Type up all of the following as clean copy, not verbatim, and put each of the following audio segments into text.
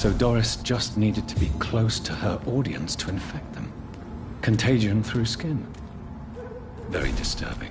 So Doris just needed to be close to her audience to infect them. Contagion through skin. Very disturbing.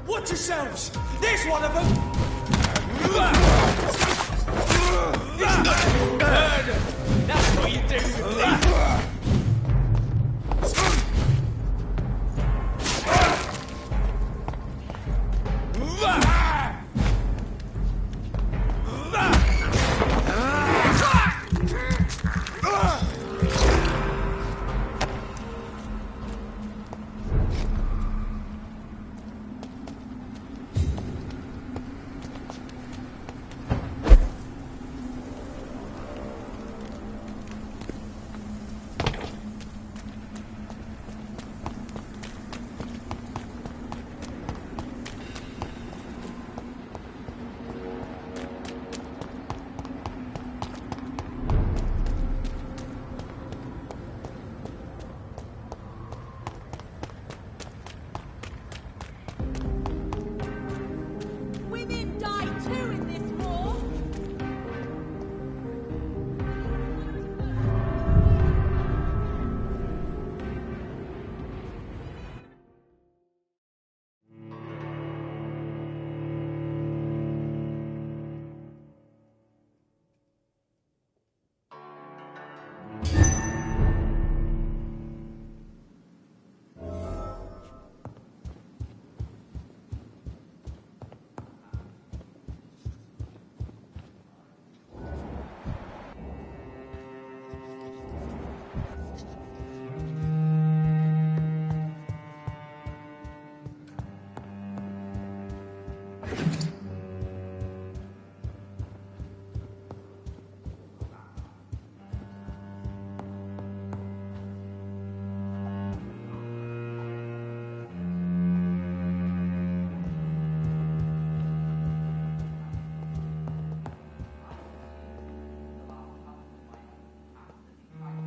Watch yourselves! There's one of them! That's what you do with me!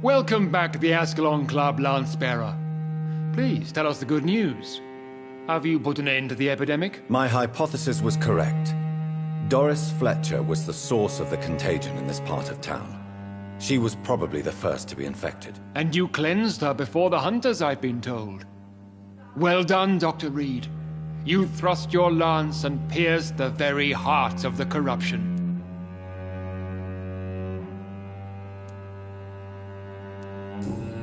Welcome back to the Ascalon Club, Lancebearer. Please, tell us the good news. Have you put an end to the epidemic? My hypothesis was correct. Doris Fletcher was the source of the contagion in this part of town. She was probably the first to be infected. And you cleansed her before the hunters, I've been told. Well done, Dr. Reed. You thrust your lance and pierced the very heart of the corruption.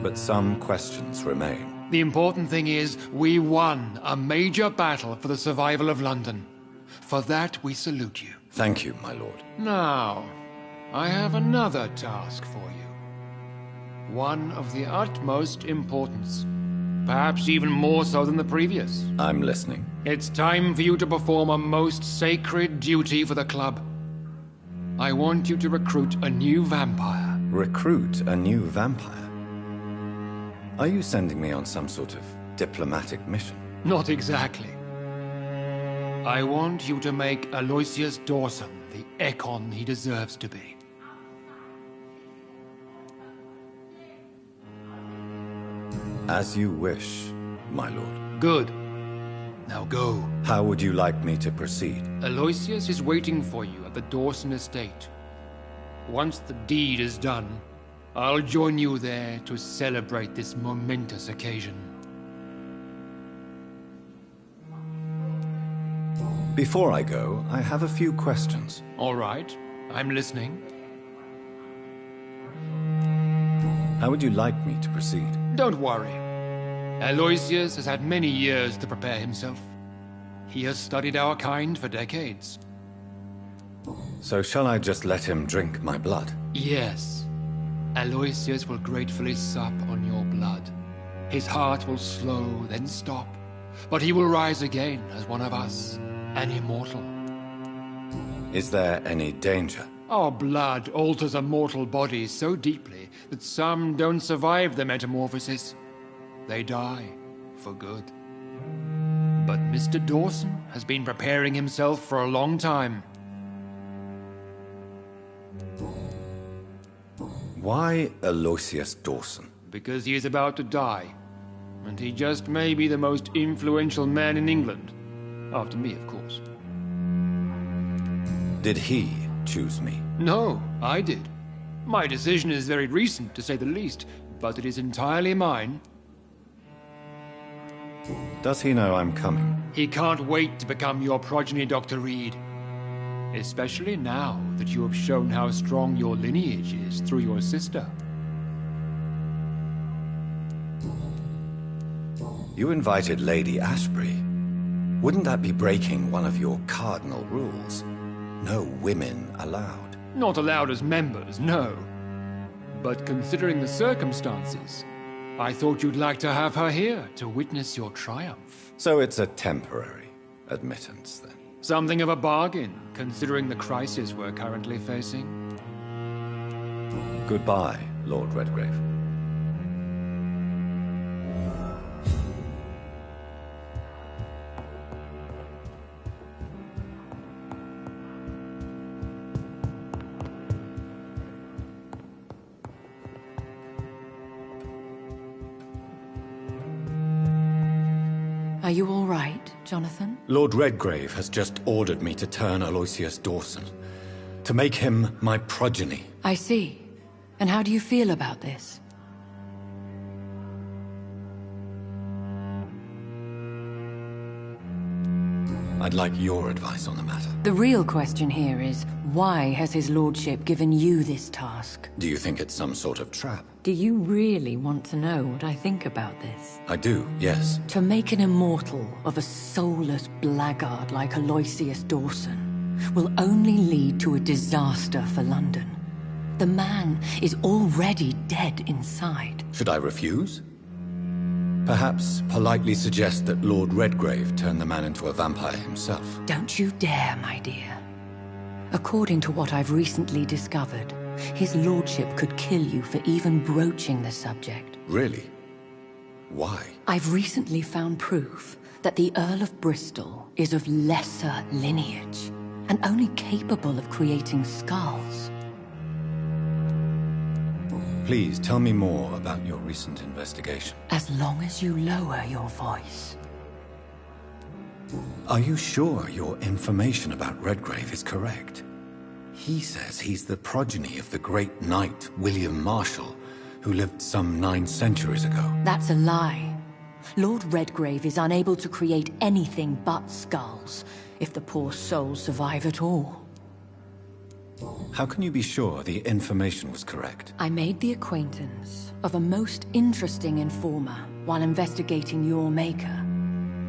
But some questions remain. The important thing is, we won a major battle for the survival of London. For that, we salute you. Thank you, my lord. Now, I have another task for you. One of the utmost importance. Perhaps even more so than the previous. I'm listening. It's time for you to perform a most sacred duty for the club. I want you to recruit a new vampire. Recruit a new vampire? Are you sending me on some sort of diplomatic mission? Not exactly. I want you to make Aloysius Dawson the Ekon he deserves to be. As you wish, my lord. Good. Now go. How would you like me to proceed? Aloysius is waiting for you at the Dawson estate. Once the deed is done, I'll join you there to celebrate this momentous occasion. Before I go, I have a few questions. All right, I'm listening. How would you like me to proceed? Don't worry. Aloysius has had many years to prepare himself. He has studied our kind for decades. So shall I just let him drink my blood? Yes. Aloysius will gratefully sup on your blood. His heart will slow, then stop. But he will rise again as one of us, an immortal. Is there any danger? Our blood alters a mortal body so deeply that some don't survive the metamorphosis. They die for good. But Mr. Dawson has been preparing himself for a long time. Why Aloysius Dawson? Because he is about to die. And he just may be the most influential man in England. After me, of course. Did he choose me? No, I did. My decision is very recent, to say the least, but it is entirely mine. Does he know I'm coming? He can't wait to become your progeny, Dr. Reed. Especially now that you have shown how strong your lineage is through your sister. You invited Lady Ashbury. Wouldn't that be breaking one of your cardinal rules? No women allowed. Not allowed as members, no. But considering the circumstances, I thought you'd like to have her here to witness your triumph. So it's a temporary admittance, then? Something of a bargain, considering the crisis we're currently facing. Goodbye, Lord Redgrave. Are you all right, Jonathan? Lord Redgrave has just ordered me to turn Aloysius Dawson, to make him my progeny. I see. And how do you feel about this? I'd like your advice on the matter. The real question here is, why has his lordship given you this task? Do you think it's some sort of trap? Do you really want to know what I think about this? I do, yes. To make an immortal of a soulless blackguard like Aloysius Dawson will only lead to a disaster for London. The man is already dead inside. Should I refuse? Perhaps politely suggest that Lord Redgrave turn the man into a vampire himself. Don't you dare, my dear. According to what I've recently discovered, his lordship could kill you for even broaching the subject. Really? Why? I've recently found proof that the Earl of Bristol is of lesser lineage and only capable of creating skulls. Please tell me more about your recent investigation. As long as you lower your voice. Are you sure your information about Redgrave is correct? He says he's the progeny of the great knight William Marshall, who lived some 9 centuries ago. That's a lie. Lord Redgrave is unable to create anything but skulls, if the poor souls survive at all. How can you be sure the information was correct? I made the acquaintance of a most interesting informer while investigating your maker,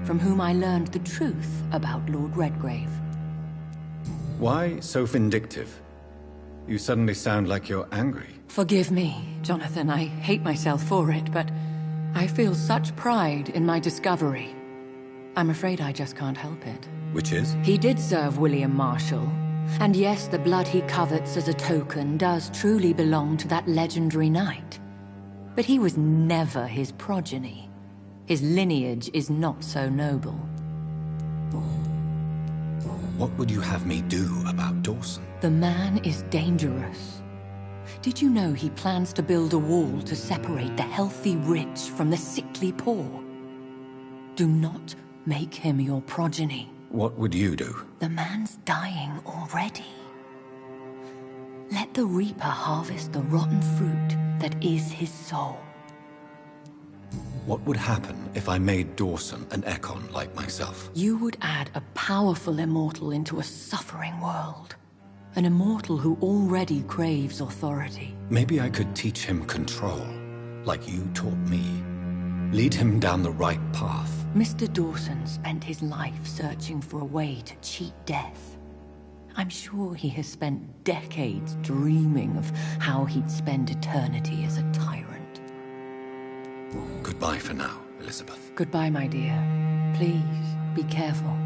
from whom I learned the truth about Lord Redgrave. Why so vindictive? You suddenly sound like you're angry. Forgive me, Jonathan. I hate myself for it, but I feel such pride in my discovery. I'm afraid I just can't help it. Which is? He did serve William Marshall. And yes, the blood he covets as a token does truly belong to that legendary knight. But he was never his progeny. His lineage is not so noble. What would you have me do about Dawson? The man is dangerous. Did you know he plans to build a wall to separate the healthy rich from the sickly poor? Do not make him your progeny. What would you do? The man's dying already. Let the Reaper harvest the rotten fruit that is his soul. What would happen if I made Dawson an Ekon like myself? You would add a powerful immortal into a suffering world. An immortal who already craves authority. Maybe I could teach him control, like you taught me. Lead him down the right path. Mr. Dawson spent his life searching for a way to cheat death. I'm sure he has spent decades dreaming of how he'd spend eternity as a tyrant. Goodbye for now, Elizabeth. Goodbye, my dear. Please, be careful.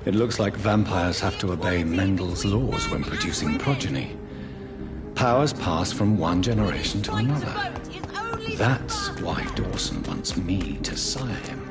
It looks like vampires have to obey Mendel's laws when producing progeny. Powers pass from one generation to another. That's why Dawson wants me to sire him.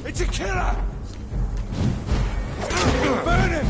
It's a killer! Burn him!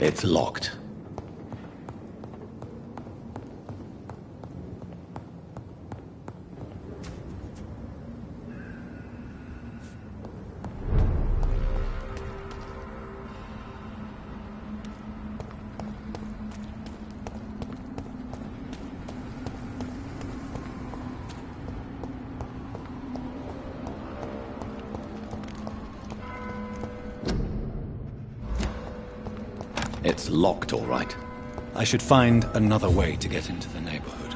It's locked. It's locked, all right. I should find another way to get into the neighborhood.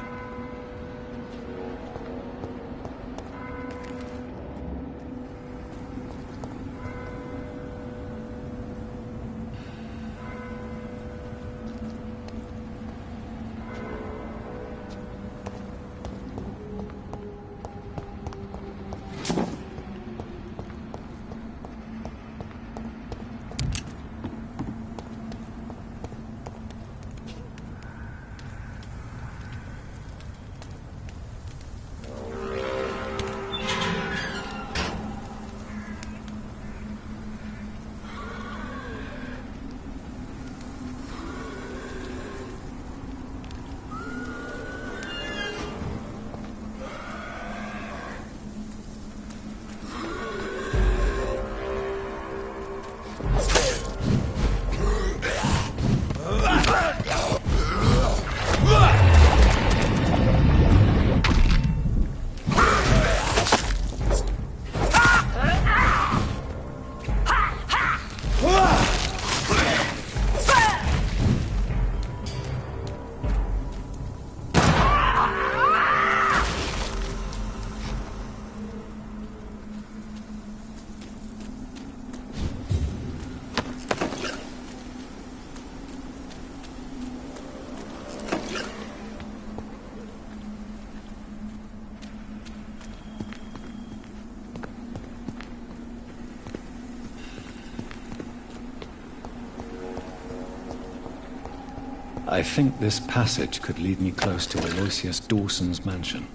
I think this passage could lead me close to Aloysius Dawson's mansion.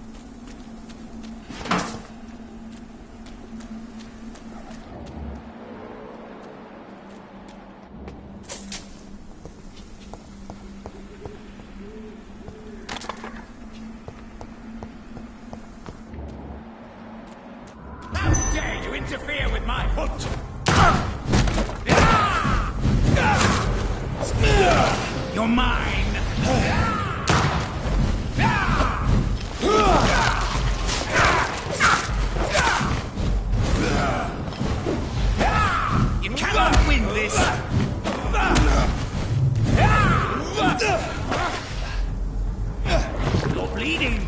How dare you interfere with my hunt? You're mine! You cannot win this! You're bleeding!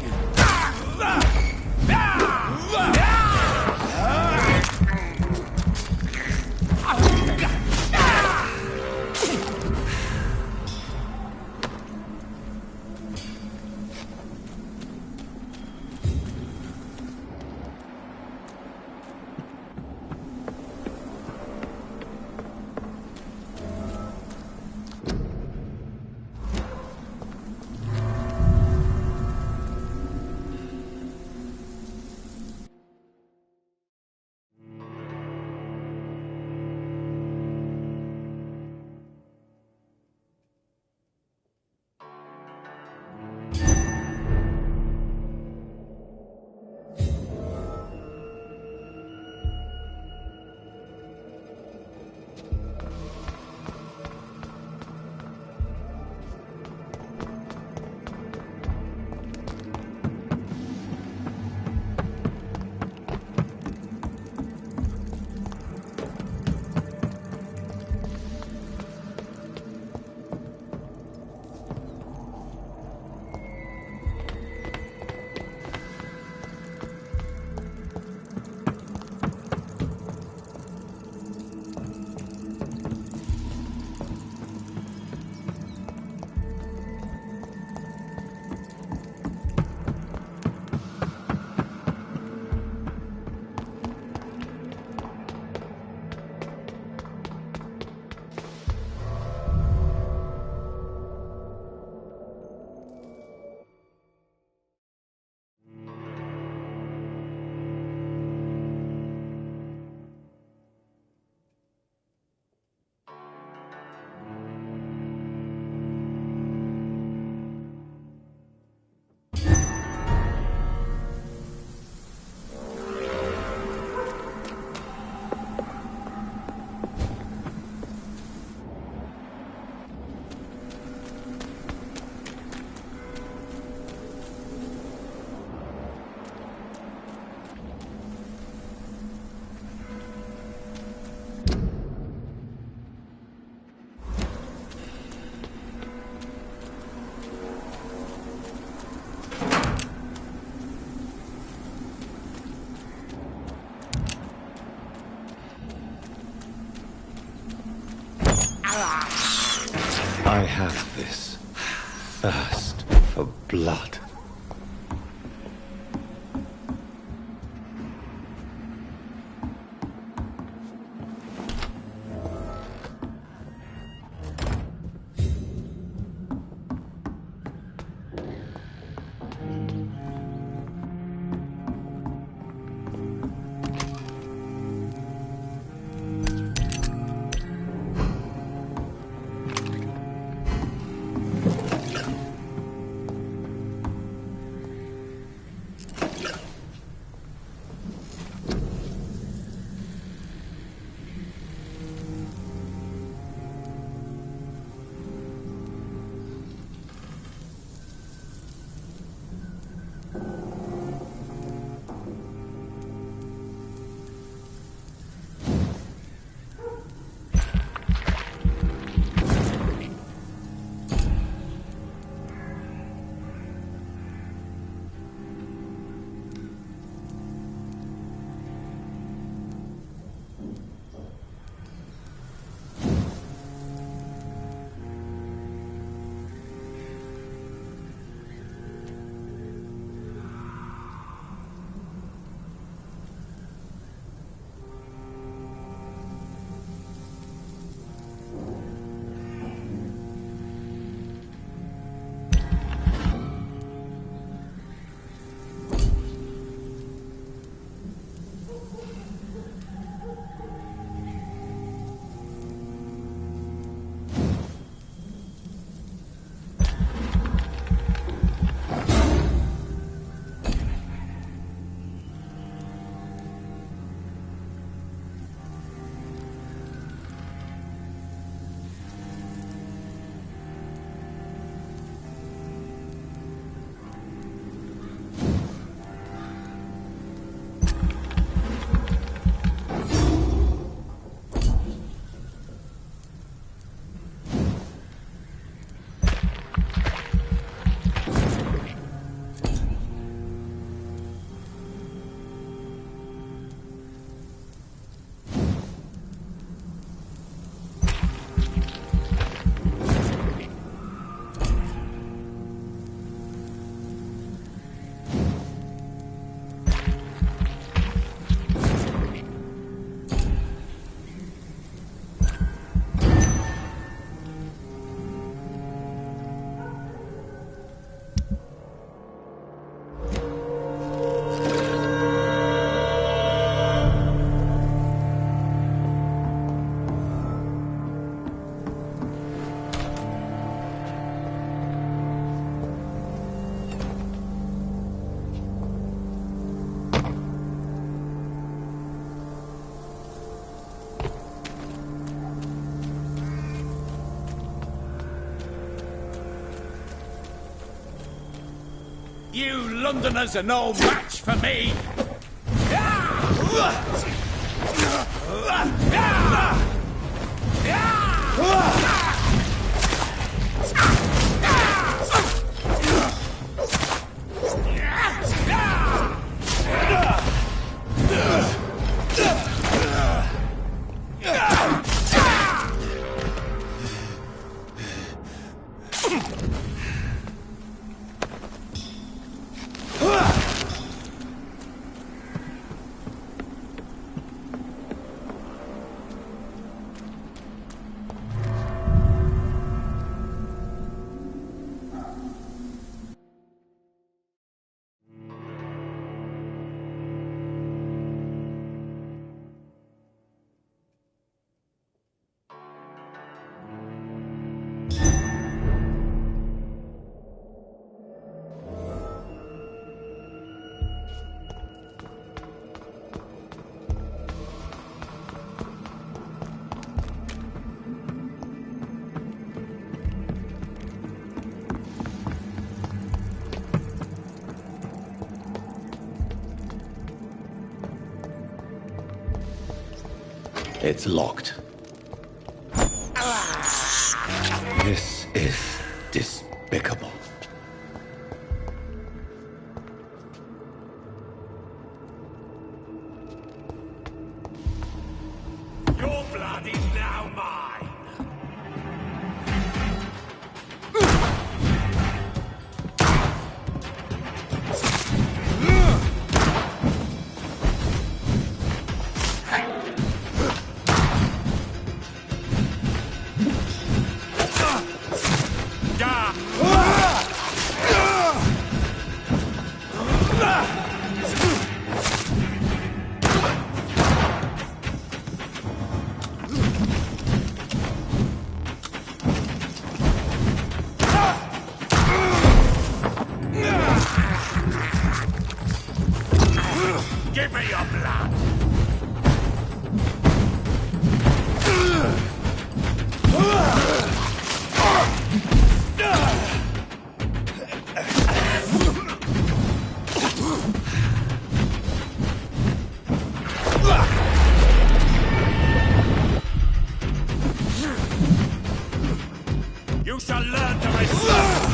You Londoners are no match for me! It's locked. This is despicable. Your blood is now mine! Give me your blood! You shall learn to respect!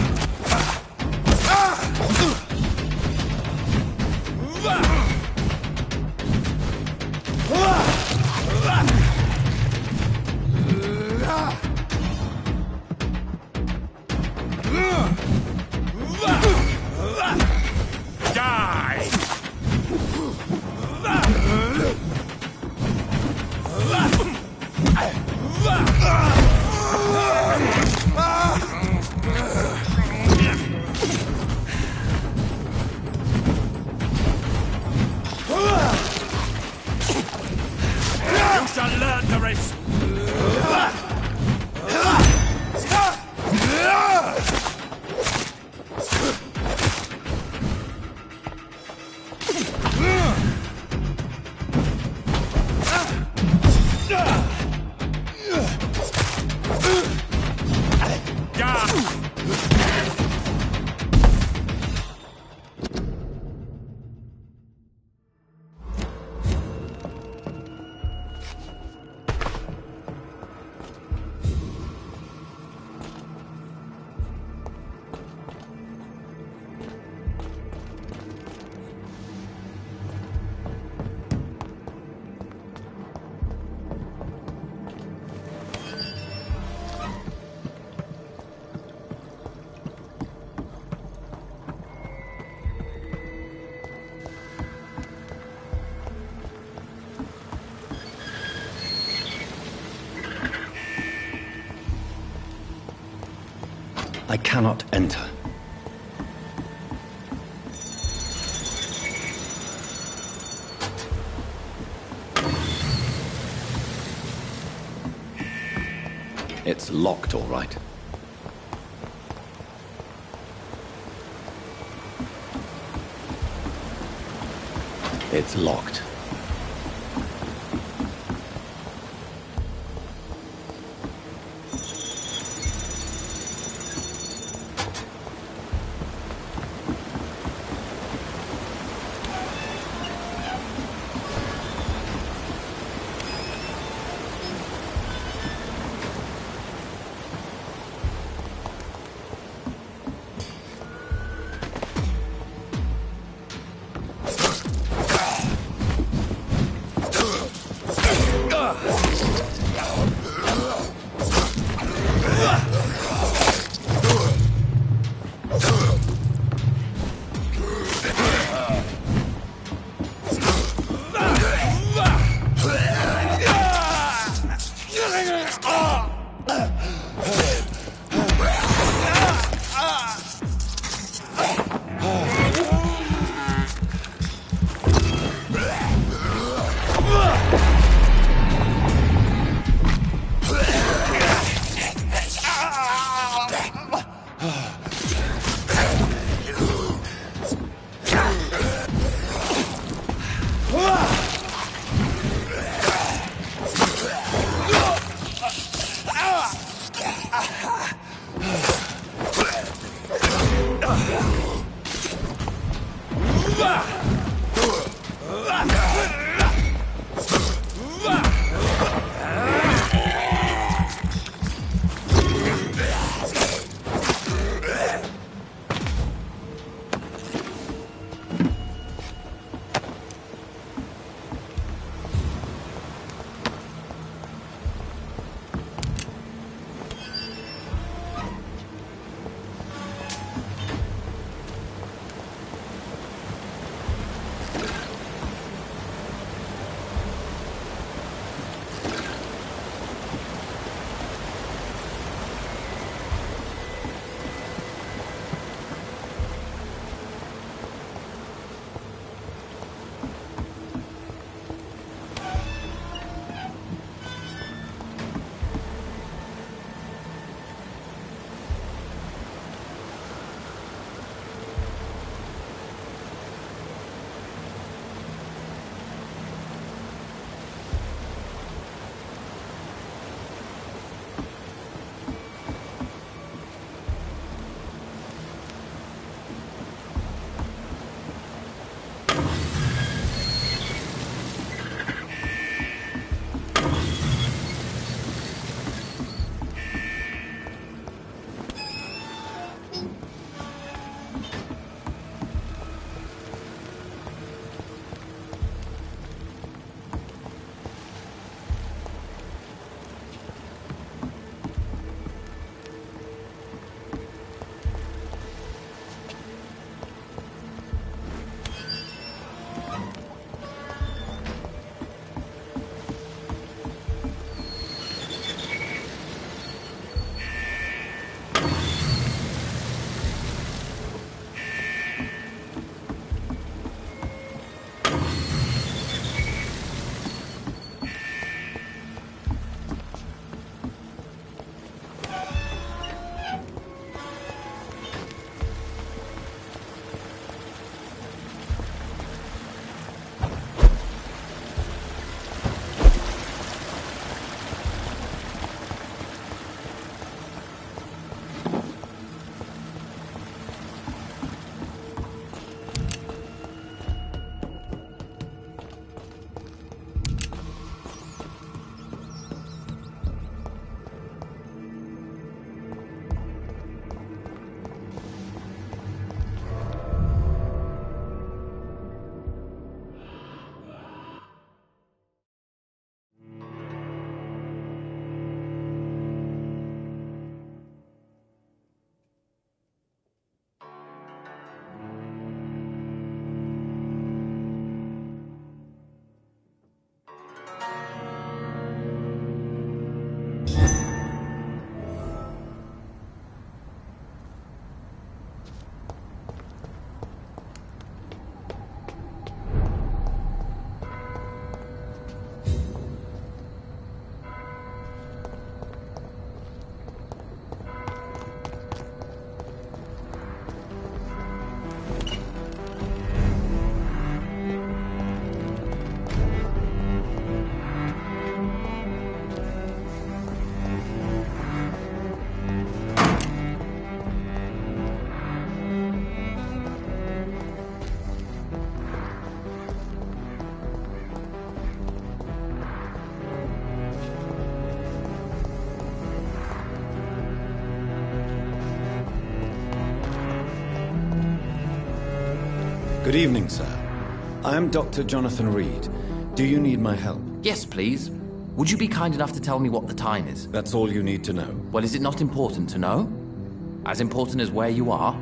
Die! You shall learn to respect! I cannot enter. It's locked, all right. It's locked. Good evening, sir. I am Dr. Jonathan Reed. Do you need my help? Yes, please. Would you be kind enough to tell me what the time is? That's all you need to know. Well, is it not important to know? As important as where you are?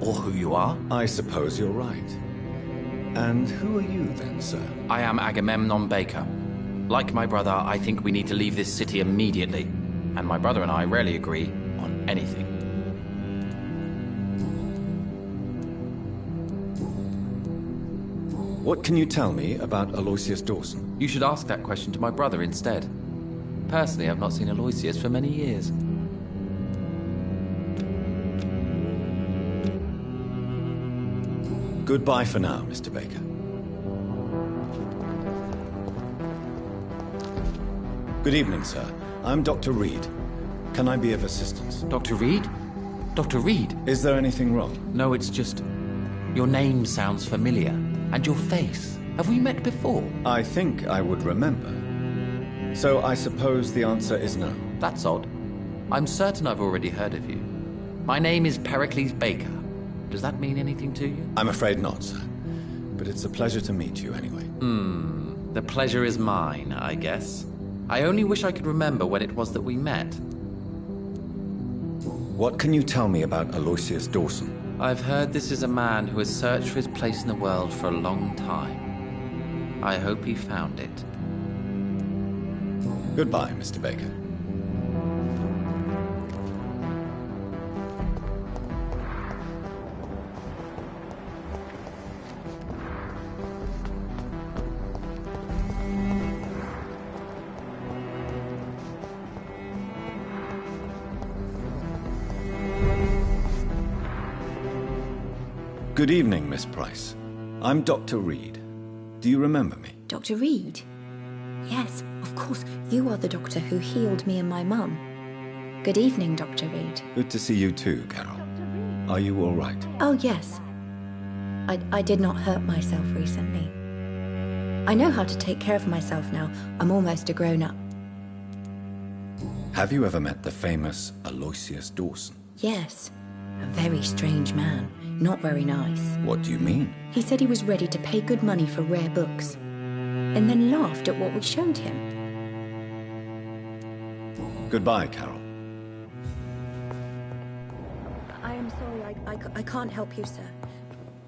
Or who you are? I suppose you're right. And who are you then, sir? I am Agamemnon Baker. Like my brother, I think we need to leave this city immediately. And my brother and I rarely agree on anything. What can you tell me about Aloysius Dawson? You should ask that question to my brother instead. Personally, I've not seen Aloysius for many years. Goodbye for now, Mr. Baker. Good evening, sir. I'm Dr. Reed. Can I be of assistance? Dr. Reed? Dr. Reed? Is there anything wrong? No, it's just... your name sounds familiar. And your face. Have we met before? I think I would remember. So I suppose the answer is no. That's odd. I'm certain I've already heard of you. My name is Pericles Baker. Does that mean anything to you? I'm afraid not, sir. But it's a pleasure to meet you anyway. The pleasure is mine, I guess. I only wish I could remember when it was that we met. What can you tell me about Aloysius Dawson? I've heard this is a man who has searched for his place in the world for a long time. I hope he found it. Goodbye, Mr. Baker. Good evening, Miss Price. I'm Dr. Reed. Do you remember me? Dr. Reed? Yes, of course. You are the doctor who healed me and my mum. Good evening, Dr. Reed. Good to see you too, Carol. Are you all right? Oh, yes. I did not hurt myself recently. I know how to take care of myself now. I'm almost a grown-up. Have you ever met the famous Aloysius Dawson? Yes. A very strange man. Not very nice. What do you mean? He said he was ready to pay good money for rare books, and then laughed at what we showed him. Goodbye, Carol. I am sorry, I can't help you, sir.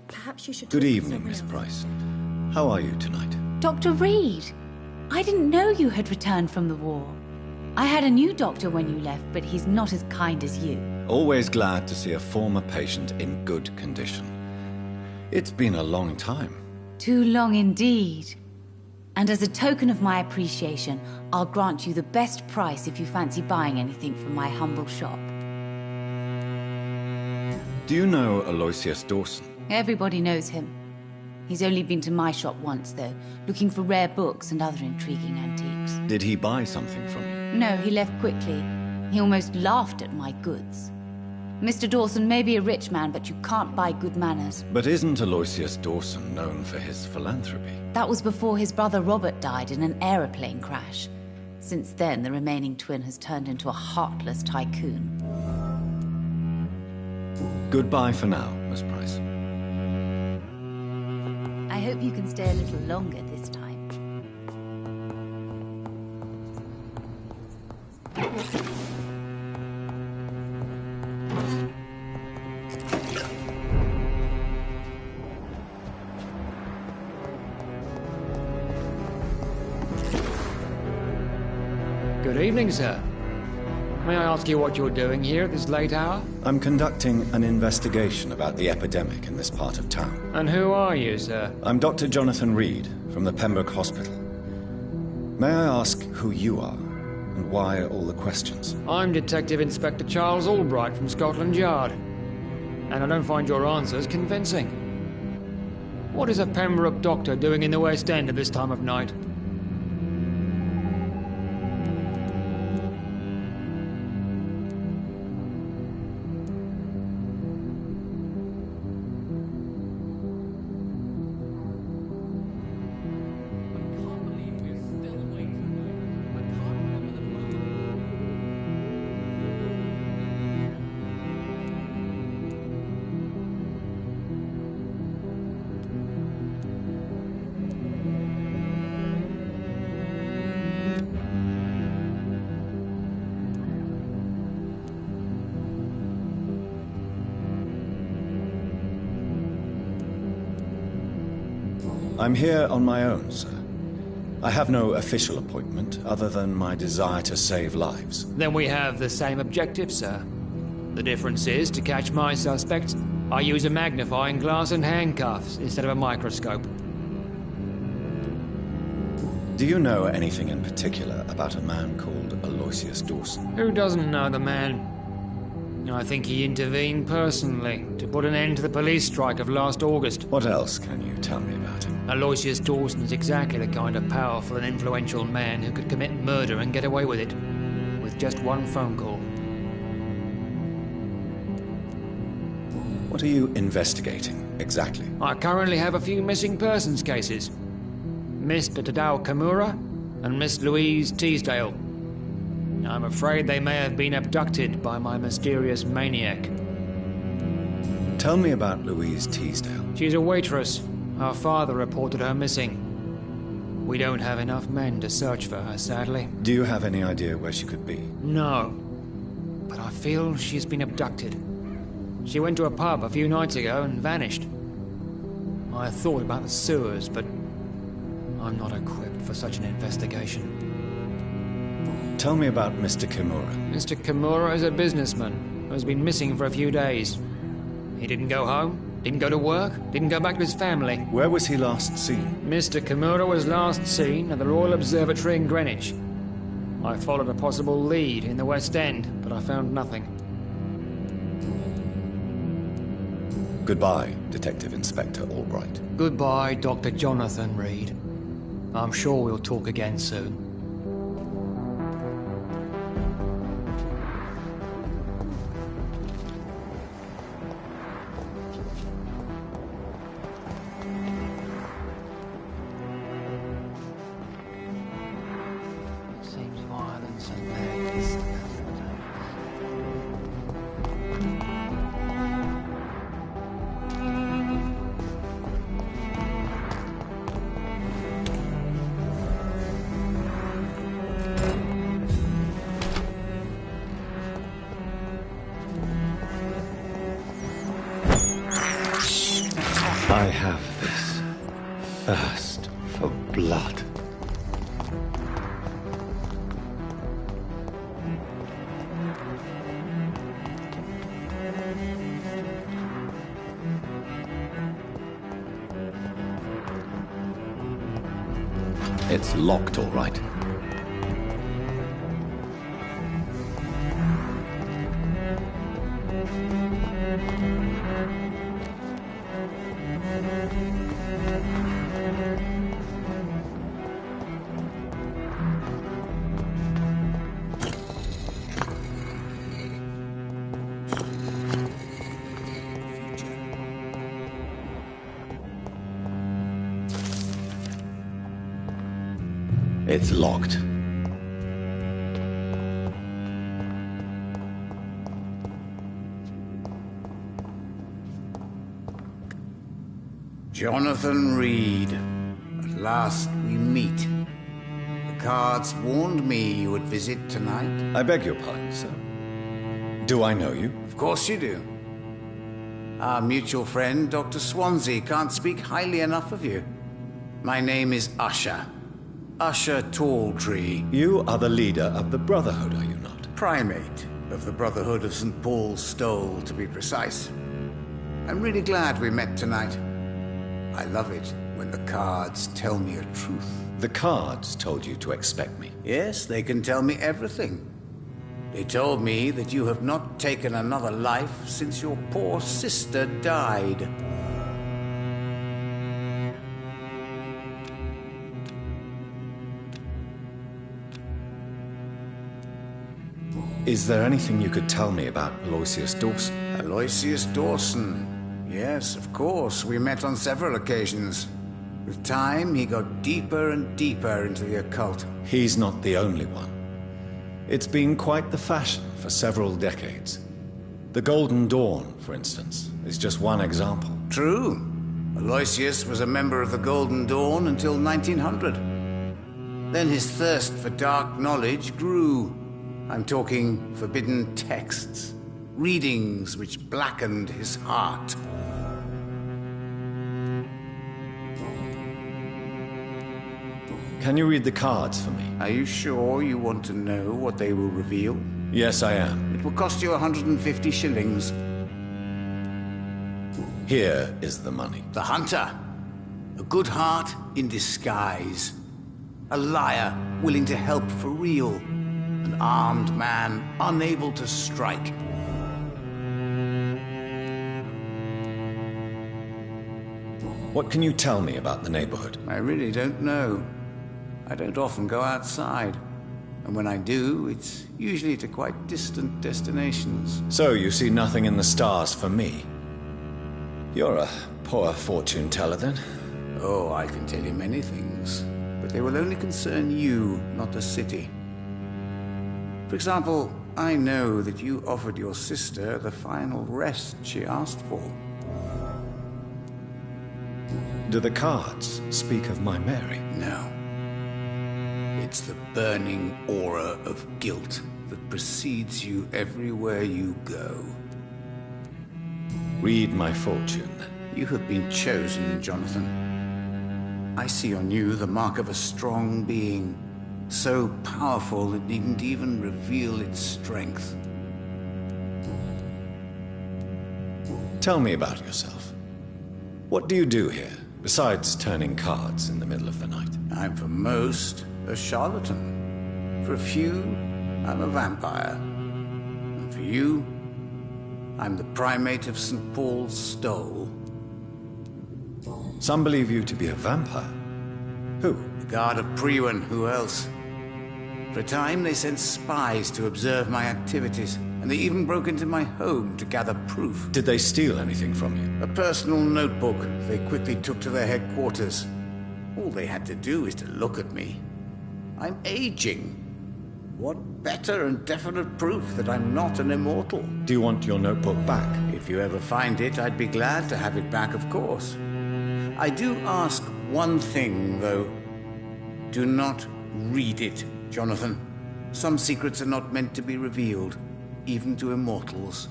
Perhaps you should... Good evening, Miss Price. How are you tonight? Dr. Reed, I didn't know you had returned from the war. I had a new doctor when you left, but he's not as kind as you. Always glad to see a former patient in good condition. It's been a long time. Too long indeed. And as a token of my appreciation, I'll grant you the best price if you fancy buying anything from my humble shop. Do you know Aloysius Dawson? Everybody knows him. He's only been to my shop once, though, looking for rare books and other intriguing antiques. Did he buy something from you? No, he left quickly. He almost laughed at my goods. Mr. Dawson may be a rich man, but you can't buy good manners. But isn't Aloysius Dawson known for his philanthropy? That was before his brother Robert died in an aeroplane crash. Since then, the remaining twin has turned into a heartless tycoon. Goodbye for now, Miss Price. I hope you can stay a little longer this time. Good evening, sir. May I ask you what you're doing here at this late hour? I'm conducting an investigation about the epidemic in this part of town. And who are you, sir? I'm Dr. Jonathan Reed from the Pembroke Hospital. May I ask who you are and why all the questions? I'm Detective Inspector Charles Albright from Scotland Yard. And I don't find your answers convincing. What is a Pembroke doctor doing in the West End at this time of night? I'm here on my own, sir. I have no official appointment other than my desire to save lives. Then we have the same objective, sir. The difference is, to catch my suspects, I use a magnifying glass and handcuffs instead of a microscope. Do you know anything in particular about a man called Aloysius Dawson? Who doesn't know the man? I think he intervened personally to put an end to the police strike of last August. What else can you tell me about him? Aloysius Dawson is exactly the kind of powerful and influential man who could commit murder and get away with it, with just one phone call. What are you investigating, exactly? I currently have a few missing persons cases. Mr. Tadao Kimura and Miss Louise Teasdale. I'm afraid they may have been abducted by my mysterious maniac. Tell me about Louise Teasdale. She's a waitress. Her father reported her missing. We don't have enough men to search for her, sadly. Do you have any idea where she could be? No. But I feel she's been abducted. She went to a pub a few nights ago and vanished. I thought about the sewers, but I'm not equipped for such an investigation. Tell me about Mr. Kimura. Mr. Kimura is a businessman who has been missing for a few days. He didn't go home, didn't go to work, didn't go back to his family. Where was he last seen? Mr. Kimura was last seen at the Royal Observatory in Greenwich. I followed a possible lead in the West End, but I found nothing. Goodbye, Detective Inspector Albright. Goodbye, Dr. Jonathan Reed. I'm sure we'll talk again soon. Seems violence and madness. I have this thirst for blood. It's locked, all right. It's locked. Jonathan Reed. At last we meet. The cards warned me you would visit tonight. I beg your pardon, sir. Do I know you? Of course you do. Our mutual friend, Dr. Swansea, can't speak highly enough of you. My name is Usher. Usher Talltree. You are the leader of the Brotherhood, are you not? Primate of the Brotherhood of St. Paul's Stole, to be precise. I'm really glad we met tonight. I love it when the cards tell me a truth. The cards told you to expect me. Yes, they can tell me everything. They told me that you have not taken another life since your poor sister died. Is there anything you could tell me about Aloysius Dawson? Aloysius Dawson. Yes, of course. We met on several occasions. With time, he got deeper and deeper into the occult. He's not the only one. It's been quite the fashion for several decades. The Golden Dawn, for instance, is just one example. True. Aloysius was a member of the Golden Dawn until 1900. Then his thirst for dark knowledge grew. I'm talking forbidden texts, readings which blackened his heart. Can you read the cards for me? Are you sure you want to know what they will reveal? Yes, I am. It will cost you 150 shillings. Here is the money. The hunter. A good heart in disguise. A liar willing to help for real. An armed man unable to strike. What can you tell me about the neighborhood? I really don't know. I don't often go outside. And when I do, it's usually to quite distant destinations. So you see nothing in the stars for me? You're a poor fortune teller, then? Oh, I can tell you many things. But they will only concern you, not the city. For example, I know that you offered your sister the final rest she asked for. Do the cards speak of my Mary? No. It's the burning aura of guilt that precedes you everywhere you go. Read my fortune, then. You have been chosen, Jonathan. I see on you the mark of a strong being, so powerful it needn't even reveal its strength. Tell me about yourself. What do you do here, besides turning cards in the middle of the night? I'm for most a charlatan. For a few, I'm a vampire. And for you, I'm the primate of St. Paul's Stole. Some believe you to be a vampire. Who? The guard of Priwen, who else? For a time, they sent spies to observe my activities, and they even broke into my home to gather proof. Did they steal anything from you? A personal notebook they quickly took to their headquarters. All they had to do is to look at me. I'm aging. What better and definite proof that I'm not an immortal? Do you want your notebook back? If you ever find it, I'd be glad to have it back, of course. I do ask one thing, though. Do not read it, Jonathan. Some secrets are not meant to be revealed, even to immortals.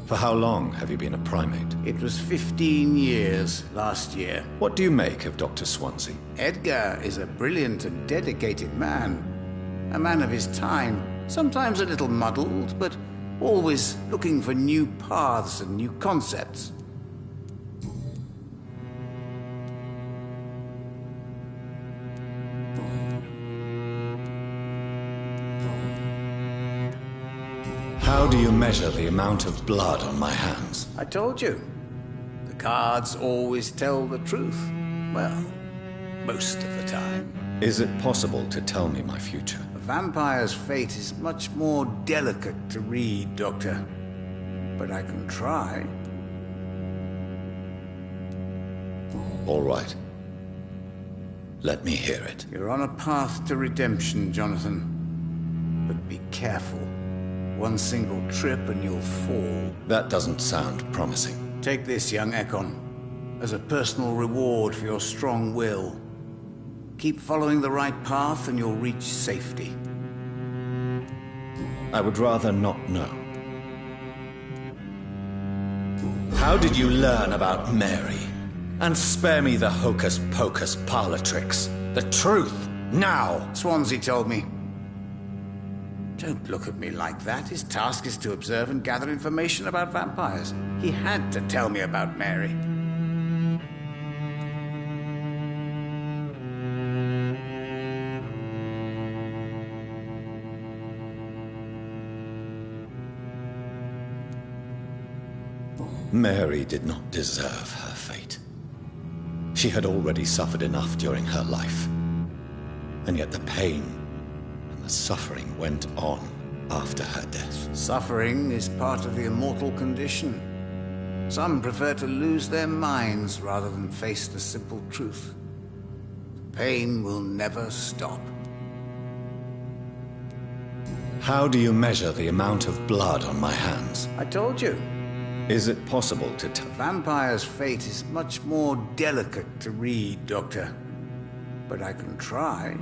For how long have you been a primate? It was 15 years last year. What do you make of Dr. Swansea? Edgar is a brilliant and dedicated man. A man of his time, sometimes a little muddled, but always looking for new paths and new concepts. How do you measure the amount of blood on my hands? I told you. The cards always tell the truth. Well, most of the time. Is it possible to tell me my future? A vampire's fate is much more delicate to read, Doctor. But I can try. All right. Let me hear it. You're on a path to redemption, Jonathan. But be careful. One single trip and you'll fall. That doesn't sound promising. Take this, young Ekon, as a personal reward for your strong will. Keep following the right path and you'll reach safety. I would rather not know. How did you learn about Mary? And spare me the hocus-pocus parlor tricks. The truth, now! Swansea told me. Don't look at me like that. His task is to observe and gather information about vampires. He had to tell me about Mary. Mary did not deserve her fate. She had already suffered enough during her life. And yet the pain and the suffering went on after her death. Suffering is part of the immortal condition. Some prefer to lose their minds rather than face the simple truth. The pain will never stop. How do you measure the amount of blood on my hands? I told you. Is it possible to tell? A vampire's fate is much more delicate to read, Doctor. But I can try.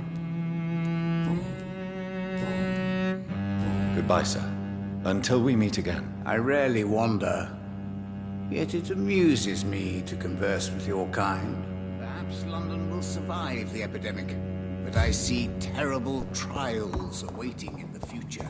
Goodbye, sir. Until we meet again. I rarely wander. Yet it amuses me to converse with your kind. Perhaps London will survive the epidemic, but I see terrible trials awaiting in the future.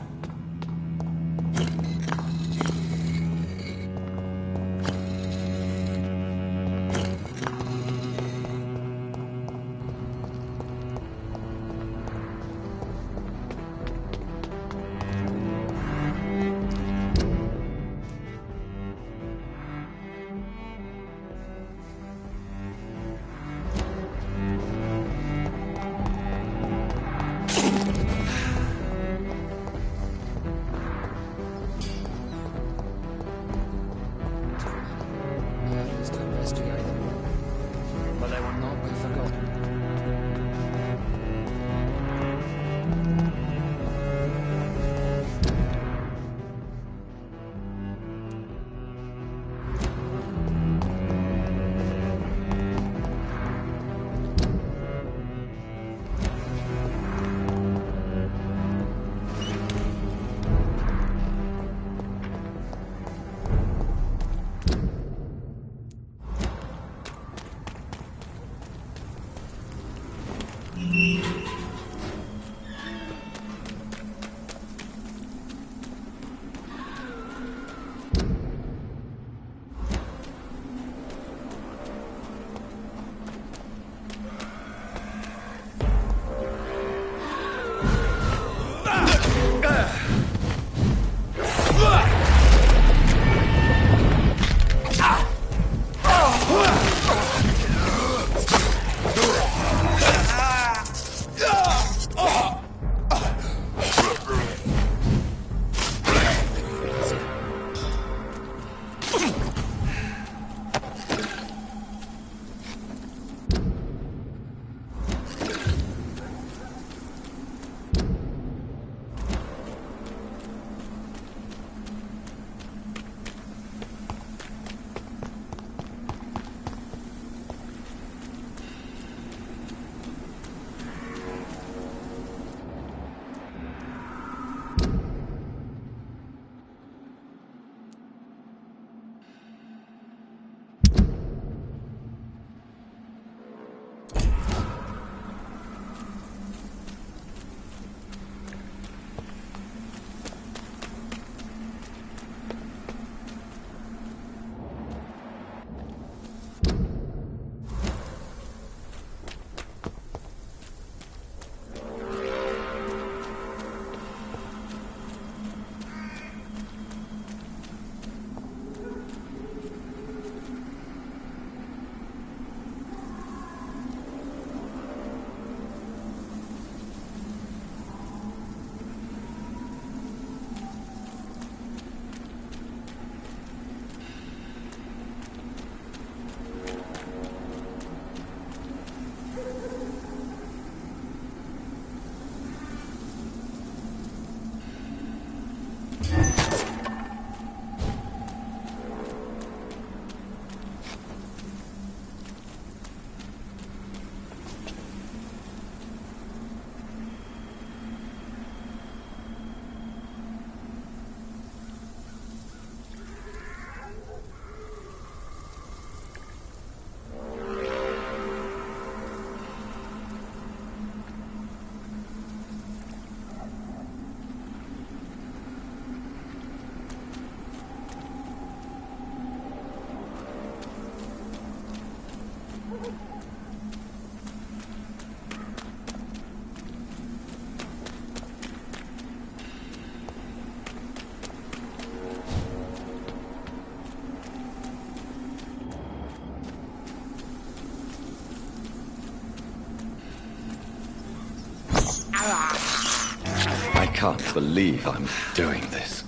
I can't believe I'm doing this.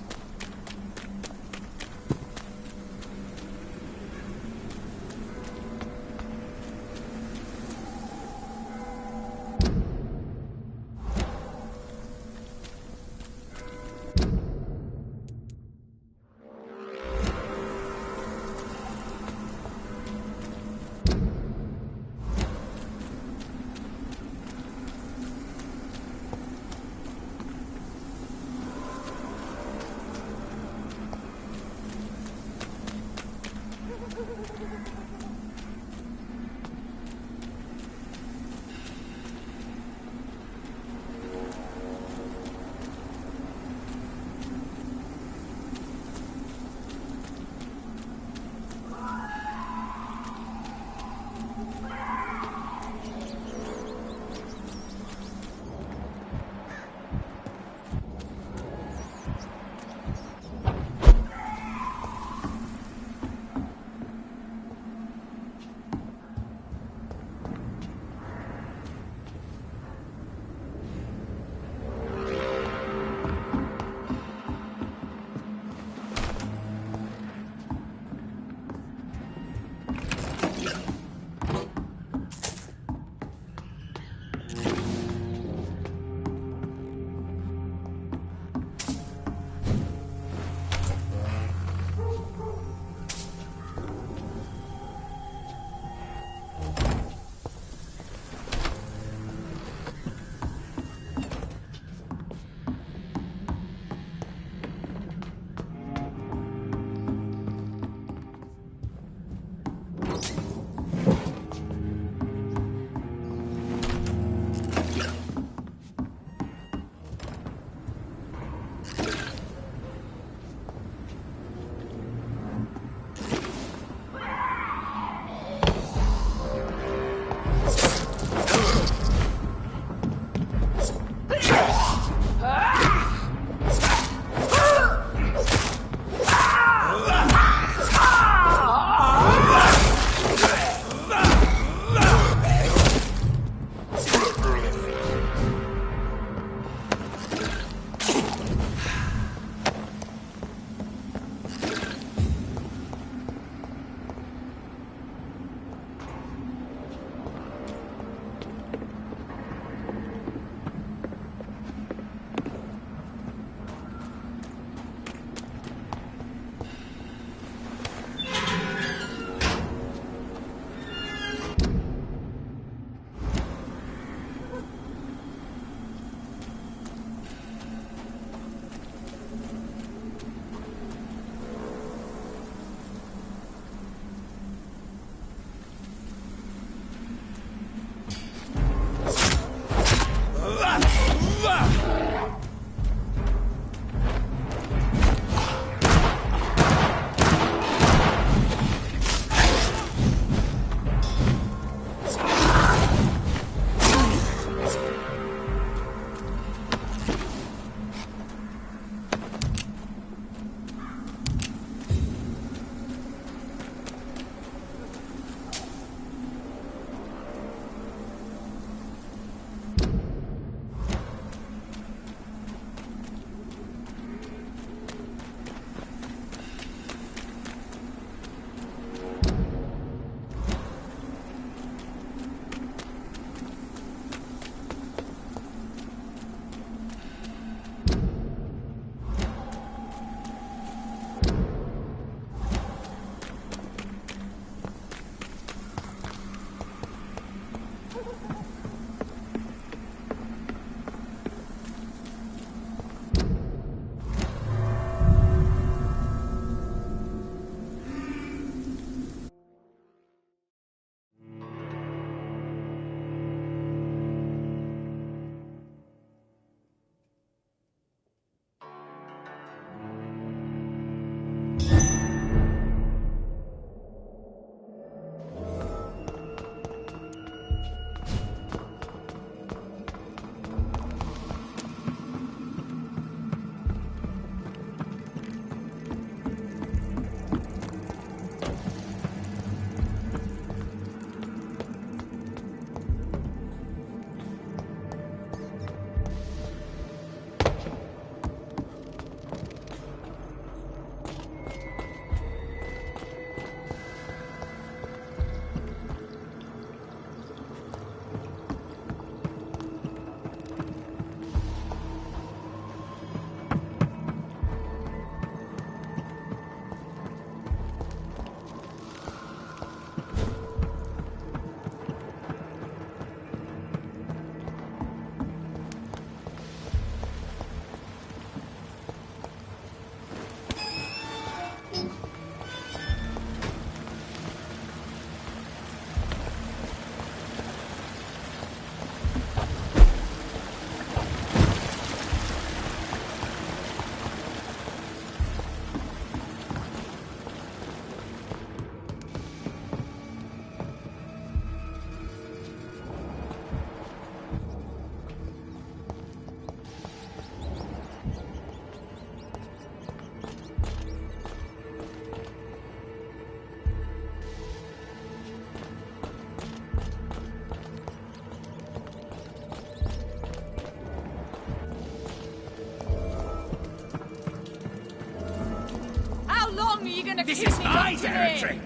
gonna This keep is me my locked in here? territory!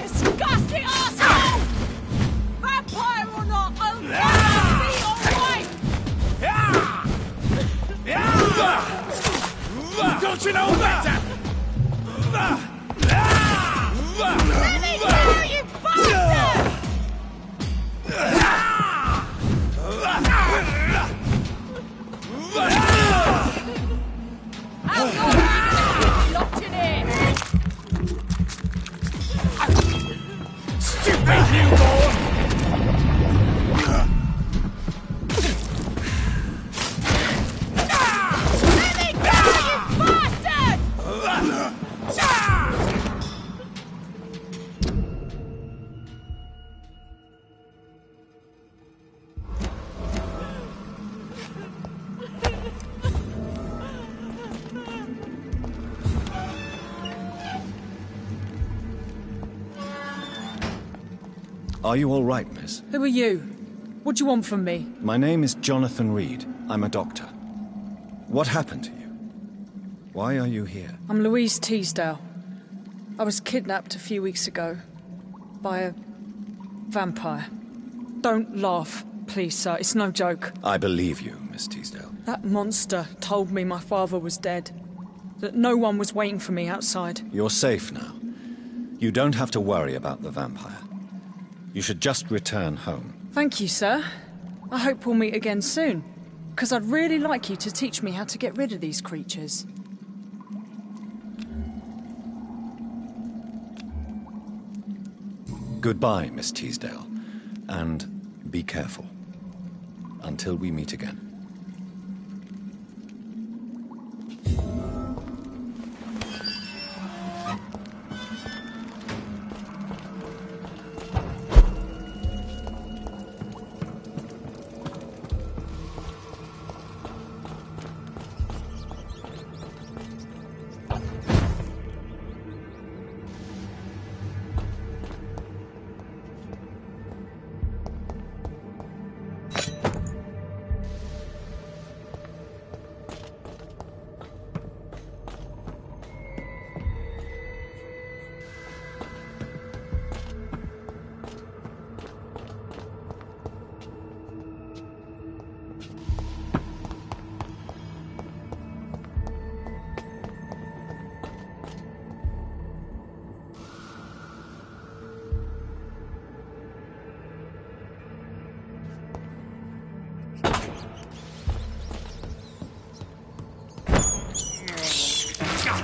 Disgusting arsehole! Vampire or not, I'll never be your wife! Don't you know better? Let me go, you bastard! How long are you gonna keep me locked in here? Stupid newborn! Let me go, you bastard! Are you all right, miss? Who are you? What do you want from me? My name is Jonathan Reed. I'm a doctor. What happened to you? Why are you here? I'm Louise Teasdale. I was kidnapped a few weeks ago by a vampire. Don't laugh, please, sir. It's no joke. I believe you, Miss Teasdale. That monster told me my father was dead. That no one was waiting for me outside. You're safe now. You don't have to worry about the vampire. You should just return home. Thank you, sir. I hope we'll meet again soon. Because I'd really like you to teach me how to get rid of these creatures. Goodbye, Miss Teasdale. And be careful. Until we meet again.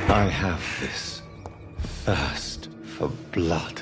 I have this thirst for blood.